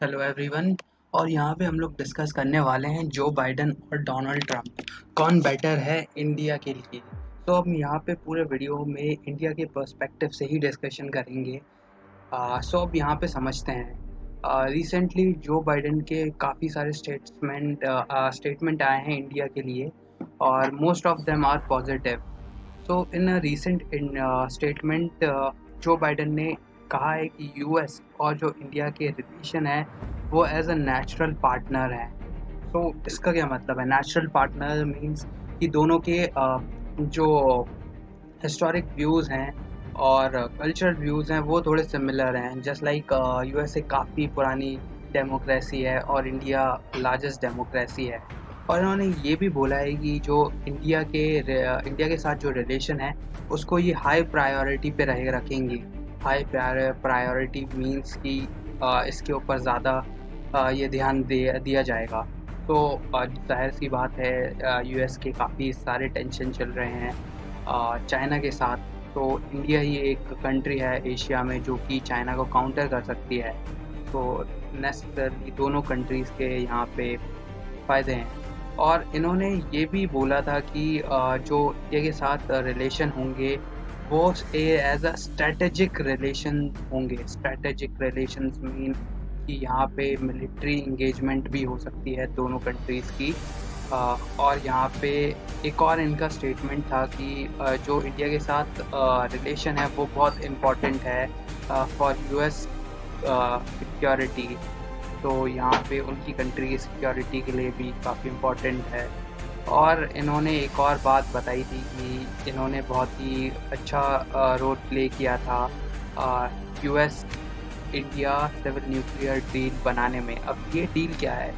Hello everyone. और यहाँ पे हम लोग डिस्कस करने वाले हैं जो बाइडन और डोनाल्ड ट्रंप कौन बेटर है इंडिया के लिए। तो हम यहाँ पे पूरे वीडियो में इंडिया के पर्सपेक्टिव से ही डिस्कशन करेंगे। अब यहाँ पे समझते हैं। रिसेंटली जो बाइडन के काफ़ी सारे स्टेटमेंट आए हैं इंडिया के लिए और most of them are positive. So in a recent statement जो बाइडन ने कहा है कि यूएस और जो इंडिया के रिलेशन है वो एज अ नेचुरल पार्टनर है। तो इसका क्या मतलब है? नेचुरल पार्टनर मीन्स कि दोनों के जो हिस्टोरिक व्यूज़ हैं और कल्चरल व्यूज़ हैं वो थोड़े सिमिलर हैं। जस्ट लाइक यूएसए काफ़ी पुरानी डेमोक्रेसी है और इंडिया लार्जेस्ट डेमोक्रेसी है। और इन्होंने ये भी बोला है कि जो इंडिया के साथ जो रिलेशन है उसको ये हाई प्रायोरिटी पे रखेंगे। हाई प्रायोरिटी मीन्स कि इसके ऊपर ज़्यादा ये ध्यान दिया जाएगा। तो जाहिर सी बात है, यूएस के काफ़ी सारे टेंशन चल रहे हैं चाइना के साथ। तो इंडिया ही एक कंट्री है एशिया में जो कि चाइना को काउंटर कर सकती है। तो नेसेसरली दोनों कंट्रीज़ के यहाँ पे फ़ायदे हैं। और इन्होंने ये भी बोला था कि जो इंडिया के साथ रिलेशन होंगे वो एज अ स्ट्रेटेजिक रिलेशन होंगे। स्ट्रेटेजिक रिलेशंस मीन कि यहाँ पे मिलिट्री इंगेजमेंट भी हो सकती है दोनों कंट्रीज़ की। और यहाँ पे एक और इनका स्टेटमेंट था कि जो इंडिया के साथ रिलेशन है वो बहुत इम्पोर्टेंट है फॉर यूएस सिक्योरिटी। तो यहाँ पे उनकी कंट्री की सिक्योरिटी के लिए भी काफ़ी इम्पोर्टेंट है। और इन्होंने एक और बात बताई थी कि इन्होंने बहुत ही अच्छा रोल प्ले किया था US India civil nuclear deal बनाने में। अब ये डील क्या है?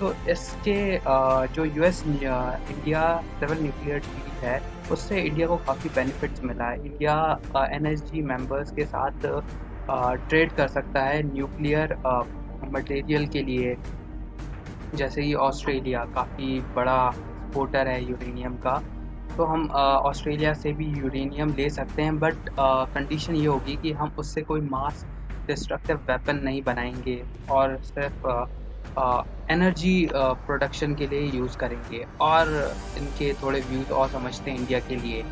तो इसके जो US India civil nuclear deal है उससे इंडिया को काफ़ी बेनिफिट्स मिला है। इंडिया एनएसजी मेंबर्स के साथ ट्रेड कर सकता है न्यूक्लियर मटेरियल के लिए। जैसे कि ऑस्ट्रेलिया काफ़ी बड़ा एक्सपोर्टर है यूरेनियम का, तो हम ऑस्ट्रेलिया से भी यूरेनियम ले सकते हैं। बट कंडीशन ये होगी कि हम उससे कोई मास डिस्ट्रक्टिव वेपन नहीं बनाएंगे और सिर्फ एनर्जी प्रोडक्शन के लिए यूज़ करेंगे। और इनके थोड़े व्यूज़ और समझते हैं इंडिया के लिए।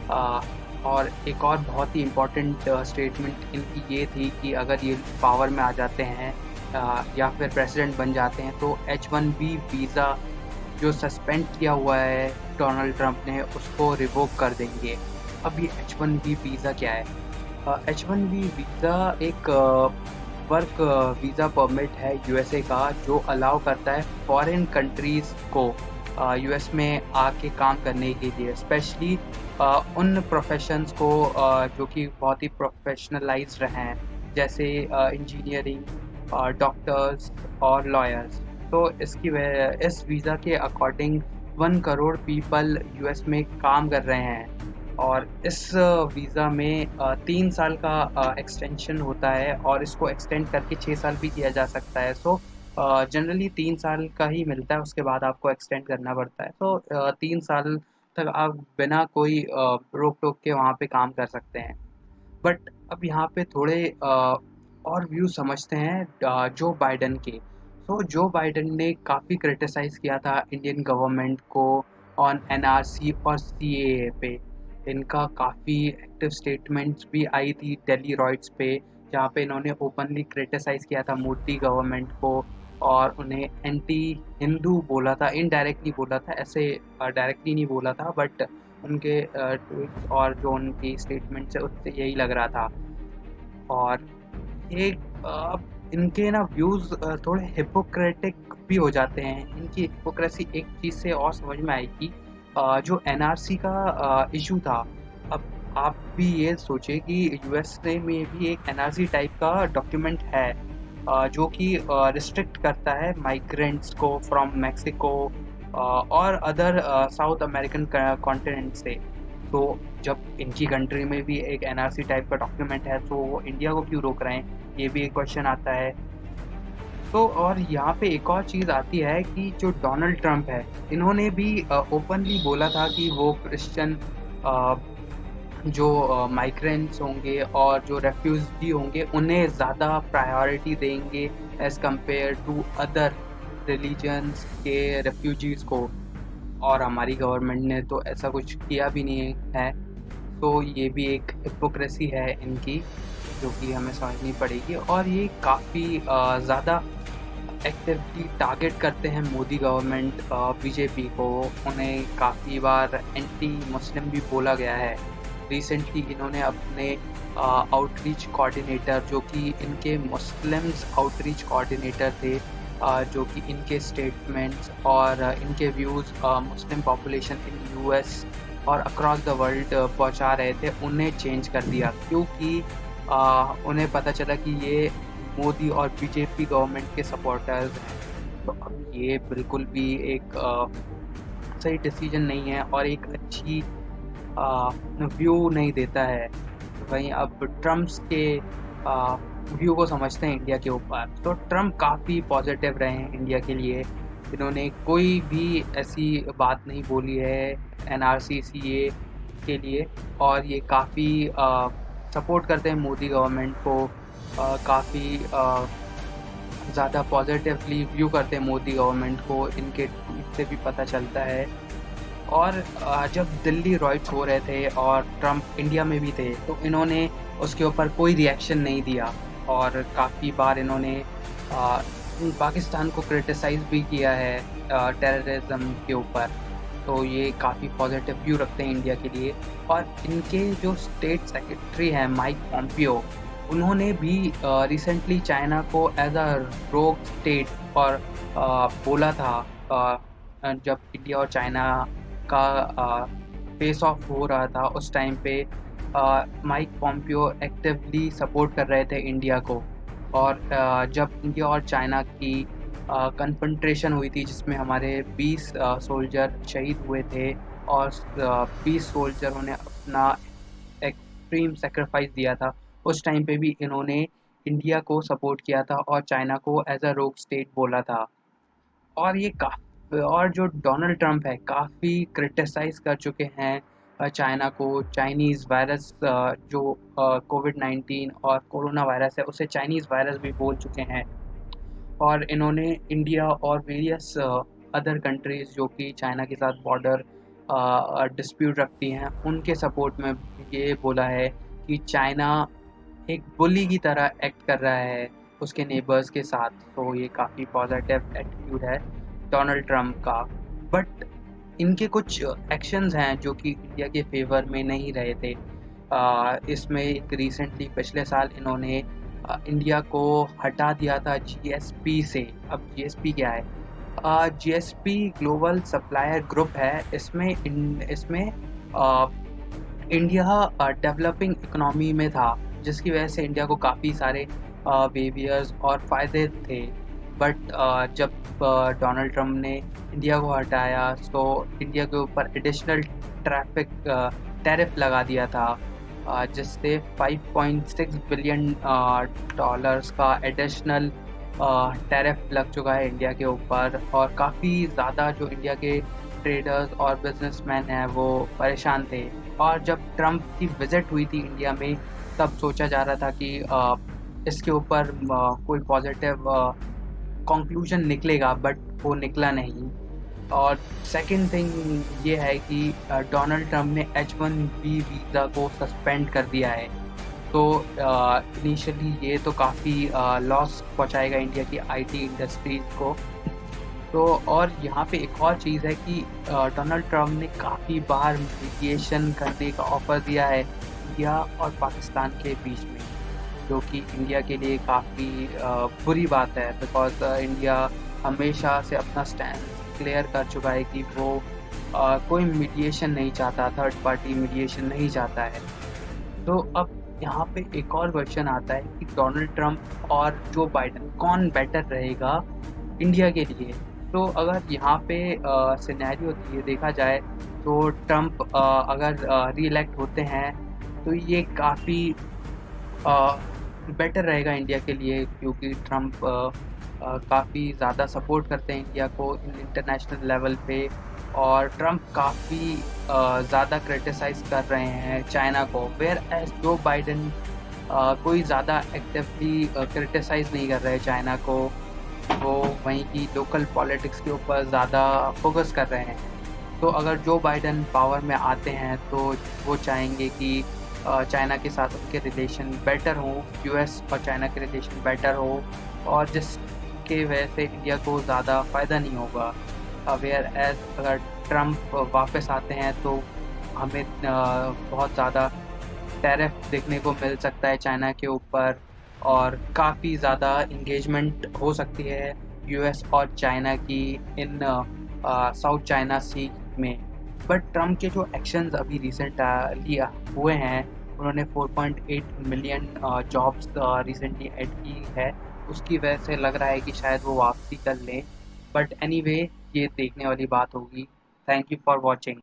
अ, और एक और बहुत ही इम्पोर्टेंट स्टेटमेंट इनकी ये थी कि अगर ये पावर में आ जाते हैं या फिर प्रेसिडेंट बन जाते हैं तो H1B वीज़ा जो सस्पेंड किया हुआ है डोनाल्ड ट्रंप ने उसको रिवोक कर देंगे। अब ये H1B वीज़ा क्या है? H1B वीज़ा एक वर्क वीज़ा परमिट है यूएसए का जो अलाउ करता है फॉरेन कंट्रीज़ को यूएस में आके काम करने के लिए, स्पेशली उन प्रोफेशंस को जो कि बहुत ही प्रोफेशनलाइज्ड हैं, जैसे इंजीनियरिंग, डॉक्टर्स और लॉयर्स। तो इस वीज़ा के अकॉर्डिंग 1 करोड़ पीपल यूएस में काम कर रहे हैं। और इस वीज़ा में 3 साल का एक्सटेंशन होता है और इसको एक्सटेंड करके 6 साल भी किया जा सकता है। सो जनरली 3 साल का ही मिलता है, उसके बाद आपको एक्सटेंड करना पड़ता है। तो 3 साल तक आप बिना कोई रोक टोक के वहाँ पे काम कर सकते हैं। बट अब यहाँ पे थोड़े और व्यू समझते हैं जो बाइडन के। तो जो बाइडन ने काफ़ी क्रिटिसाइज़ किया था इंडियन गवर्नमेंट को ऑन एनआरसी और सीएए पे। इनका काफ़ी एक्टिव स्टेटमेंट्स भी आई थी दिल्ली रॉयट्स पे, जहाँ पे इन्होंने ओपनली क्रिटिसाइज़ किया था मोदी गवर्नमेंट को और उन्हें एंटी हिंदू बोला था। इनडायरेक्टली बोला था, ऐसे डायरेक्टली नहीं बोला था, बट उनके ट्वीट्स और जो उनकी स्टेटमेंट्स है उससे यही लग रहा था। और एक इनके ना व्यूज़ थोड़े हिपोक्रेटिक भी हो जाते हैं। इनकी हिपोक्रेसी एक चीज़ से और समझ में आई कि जो एनआरसी का इशू था। अब आप भी ये सोचिए कि यूएसए में भी एक एनआरसी टाइप का डॉक्यूमेंट है जो कि रिस्ट्रिक्ट करता है माइग्रेंट्स को फ्रॉम मैक्सिको और अदर साउथ अमेरिकन कॉन्टिनेंट से। तो जब इनकी कंट्री में भी एक एनआरसी टाइप का डॉक्यूमेंट है तो वो इंडिया को क्यों रोक रहे हैं? ये भी एक क्वेश्चन आता है। तो और यहाँ पे एक और चीज़ आती है कि जो डोनाल्ड ट्रंप है, इन्होंने भी ओपनली बोला था कि वो क्रिश्चियन जो माइग्रेंट्स होंगे और जो रेफ्यूजी होंगे उन्हें ज़्यादा प्रायोरिटी देंगे as compare to other religions के रेफ्यूजीज़ को। और हमारी गवर्नमेंट ने तो ऐसा कुछ किया भी नहीं है। तो ये भी एक हिपोक्रेसी है इनकी, जो कि हमें समझनी पड़ेगी। और ये काफ़ी ज़्यादा एक्टिवली टारगेट करते हैं मोदी गवर्नमेंट बीजेपी को। उन्हें काफ़ी बार एंटी मुस्लिम भी बोला गया है। रिसेंटली इन्होंने अपने आउटरीच कोऑर्डिनेटर, जो कि इनके मुस्लिम्स आउटरीच कोऑर्डिनेटर थे, जो कि इनके स्टेटमेंट्स और इनके views Muslim population in US और अक्रॉस द वर्ल्ड पहुंचा रहे थे, उन्हें चेंज कर दिया, क्योंकि उन्हें पता चला कि ये मोदी और बीजेपी गवर्नमेंट के सपोर्टर्स हैं। तो अब ये बिल्कुल भी एक सही डिसीजन नहीं है और एक अच्छी व्यू नहीं देता है। वहीं अब ट्रम्प्स के व्यू को समझते हैं इंडिया के ऊपर। तो ट्रम्प काफ़ी पॉजिटिव रहे हैं इंडिया के लिए। इन्होंने कोई भी ऐसी बात नहीं बोली है एनआरसी सीए के लिए, और ये काफ़ी सपोर्ट करते हैं मोदी गवर्नमेंट को। काफ़ी ज़्यादा पॉजिटिवली व्यू करते हैं मोदी गवर्नमेंट को, इनके ट्वीट से भी पता चलता है। और जब दिल्ली रॉयट्स हो रहे थे और ट्रम्प इंडिया में भी थे, तो इन्होंने उसके ऊपर कोई रिएक्शन नहीं दिया। और काफ़ी बार इन्होंने पाकिस्तान को क्रिटिसाइज़ भी किया है टेररिज्म के ऊपर। तो ये काफ़ी पॉजिटिव व्यू रखते हैं इंडिया के लिए। और इनके जो स्टेट सेक्रेटरी हैं माइक पॉम्पियो, उन्होंने भी रिसेंटली चाइना को एज अ रोग स्टेट और बोला था। जब इंडिया और चाइना का फेस ऑफ हो रहा था, उस टाइम पे माइक पॉम्पियो एक्टिवली सपोर्ट कर रहे थे इंडिया को। और जब इंडिया और चाइना की कन्फ्रंटेशन हुई थी, जिसमें हमारे 20 सोल्जर शहीद हुए थे और 20 सोल्जरों ने अपना एक्सट्रीम सेक्रीफाइस दिया था, उस टाइम पे भी इन्होंने इंडिया को सपोर्ट किया था और चाइना को एज अ रोग स्टेट बोला था। और ये और जो डोनाल्ड ट्रम्प है, काफ़ी क्रिटिसाइज़ कर चुके हैं चाइना को। चाइनीज़ वायरस, जो कोविड-19 और कोरोना वायरस है, उसे चाइनीज़ वायरस भी बोल चुके हैं। और इन्होंने इंडिया और वेरियस अदर कंट्रीज़ जो कि चाइना के साथ बॉर्डर डिस्प्यूट रखती हैं, उनके सपोर्ट में ये बोला है कि चाइना एक बुली की तरह एक्ट कर रहा है उसके नेबर्स के साथ। तो ये काफ़ी पॉजिटिव एटीट्यूड है डोनाल्ड ट्रम्प का। बट इनके कुछ एक्शंस हैं जो कि इंडिया के फेवर में नहीं रहे थे। इसमें एक रिसेंटली पिछले साल इन्होंने इंडिया को हटा दिया था जीएसपी से। अब जीएसपी क्या है? जीएसपी ग्लोबल सप्लायर ग्रुप है। इसमें इंडिया डेवलपिंग इकोनॉमी में था, जिसकी वजह से इंडिया को काफ़ी सारे वेवियर्स और फ़ायदे थे। बट जब डोनाल्ड ट्रम्प ने इंडिया को हटाया, तो इंडिया के ऊपर एडिशनल टैरिफ लगा दिया था, जिससे 5.6 बिलियन डॉलर्स का एडिशनल टैरिफ लग चुका है इंडिया के ऊपर। और काफ़ी ज़्यादा जो इंडिया के ट्रेडर्स और बिजनेसमैन हैं वो परेशान थे। और जब ट्रम्प की विज़िट हुई थी इंडिया में, तब सोचा जा रहा था कि इसके ऊपर कोई पॉजिटिव कंक्लूजन निकलेगा, बट वो निकला नहीं। और सेकंड थिंग ये है कि डोनाल्ड ट्रम्प ने H1B वीज़ा को सस्पेंड कर दिया है। तो इनिशियली ये तो काफ़ी लॉस पहुंचाएगा इंडिया की आईटी इंडस्ट्रीज़ को। तो और यहाँ पे एक और चीज़ है कि डोनाल्ड ट्रम्प ने काफ़ी बार मीडिएशन करने का ऑफ़र दिया है इंडिया और पाकिस्तान के बीच में, जो कि इंडिया के लिए काफ़ी बुरी बात है। बिकॉज इंडिया हमेशा से अपना स्टैंड क्लियर कर चुका है कि वो कोई मीडिएशन नहीं चाहता, थर्ड पार्टी मीडिएशन नहीं चाहता है। तो अब यहाँ पे एक और क्वेश्चन आता है कि डोनाल्ड ट्रम्प और जो बाइडन, कौन बेटर रहेगा इंडिया के लिए? तो अगर यहाँ पे सिनेरियो देखा जाए, तो ट्रम्प अगर री इलेक्ट होते हैं, तो ये काफ़ी बेटर रहेगा इंडिया के लिए, क्योंकि ट्रम्प काफ़ी ज़्यादा सपोर्ट करते हैं इंडिया को इंटरनेशनल लेवल पे। और ट्रम्प काफ़ी ज़्यादा क्रिटिसाइज़ कर रहे हैं चाइना को, वेयर एज जो बाइडन कोई ज़्यादा एक्टिवली क्रिटिसाइज़ नहीं कर रहे चाइना को। वो वहीं की लोकल पॉलिटिक्स के ऊपर ज़्यादा फोकस कर रहे हैं। तो अगर जो बाइडन पावर में आते हैं तो वो चाहेंगे कि चाइना के साथ उनके रिलेशन बेटर हों, यूएस और चाइना के रिलेशन बेटर हो, और जिसके वजह से इंडिया को ज़्यादा फ़ायदा नहीं होगा। वेयर एज अगर ट्रम्प वापस आते हैं तो हमें बहुत ज़्यादा टैरिफ देखने को मिल सकता है चाइना के ऊपर, और काफ़ी ज़्यादा इंगेजमेंट हो सकती है यूएस और चाइना की इन साउथ चाइना सी में। बट ट्रम्प के जो एक्शंस अभी रिसेंटली हुए हैं, उन्होंने 4.8 मिलियन जॉब्स रिसेंटली ऐड की है, उसकी वजह से लग रहा है कि शायद वो वापसी कर लें। बट एनीवे, ये देखने वाली बात होगी। Thank you for watching.